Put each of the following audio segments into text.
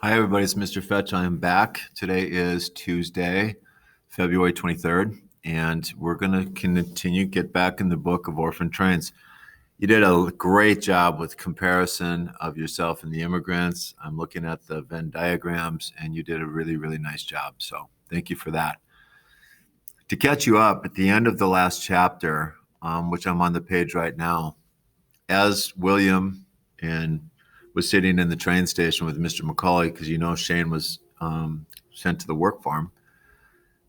Hi, everybody. It's Mr. Fetch. I am back. Today is Tuesday, February 23rd, and we're going to get back in the book of Orphan Trains. You did a great job with comparison of yourself and the immigrants. I'm looking at the Venn diagrams, and you did a really, really nice job. So thank you for that. To catch you up, at the end of the last chapter, which I'm on the page right now, as William and was sitting in the train station with Mr. McCauley, because Shane was sent to the work farm.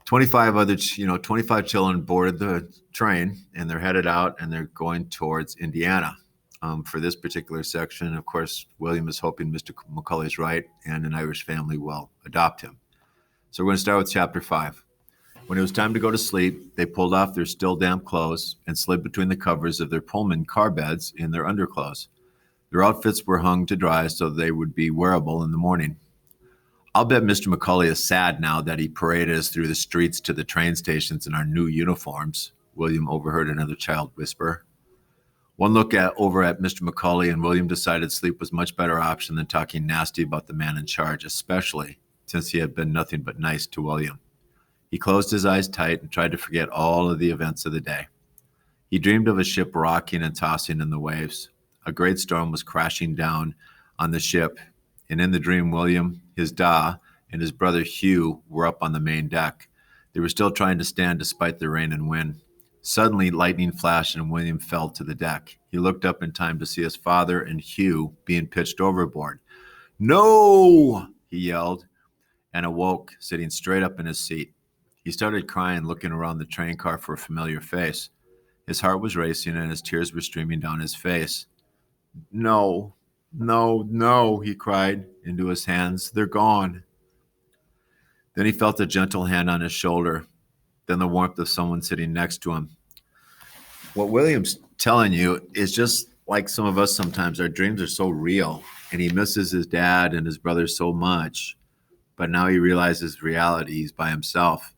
25 children boarded the train, and they're headed out, and they're going towards Indiana. For this particular section, of course, William is hoping Mr. McCauley's right, and an Irish family will adopt him. So we're going to start with chapter 5. When it was time to go to sleep, they pulled off their still damp clothes and slid between the covers of their Pullman car beds in their underclothes. Their outfits were hung to dry so they would be wearable in the morning. I'll bet Mr. McCauley is sad now that he paraded us through the streets to the train stations in our new uniforms, William overheard another child whisper. One look over at Mr. McCauley, and William decided sleep was a much better option than talking nasty about the man in charge, especially since he had been nothing but nice to William. He closed his eyes tight and tried to forget all of the events of the day. He dreamed of a ship rocking and tossing in the waves. A great storm was crashing down on the ship, and in the dream, William, his Da, and his brother Hugh were up on the main deck. They were still trying to stand despite the rain and wind. Suddenly, lightning flashed, and William fell to the deck. He looked up in time to see his father and Hugh being pitched overboard. "No!" he yelled, and awoke, sitting straight up in his seat. He started crying, looking around the train car for a familiar face. His heart was racing, and his tears were streaming down his face. "No, no, no," he cried into his hands. "They're gone." Then he felt a gentle hand on his shoulder, then the warmth of someone sitting next to him. What William's telling you is just like some of us sometimes. Our dreams are so real, and he misses his dad and his brother so much, but now he realizes reality. He's by himself.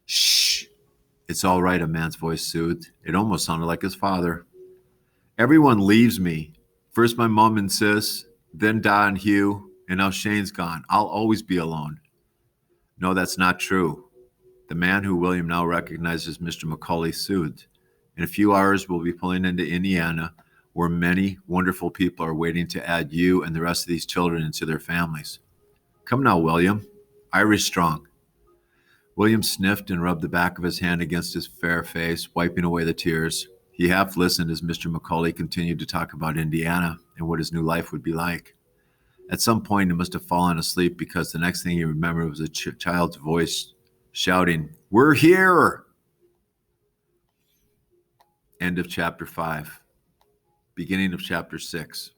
"Shh, it's all right," a man's voice soothed. It almost sounded like his father. "Everyone leaves me. First my mom and sis, then Da and Hugh, and now Shane's gone. I'll always be alone." "No, that's not true." The man who William now recognized as Mr. McCauley soothed. "In a few hours, we'll be pulling into Indiana, where many wonderful people are waiting to add you and the rest of these children into their families. Come now, William. Irish strong." William sniffed and rubbed the back of his hand against his fair face, wiping away the tears. He half listened as Mr. McCauley continued to talk about Indiana and what his new life would be like. At some point, he must have fallen asleep because the next thing he remembered was a child's voice shouting, "We're here!" End of chapter 5. Beginning of chapter 6.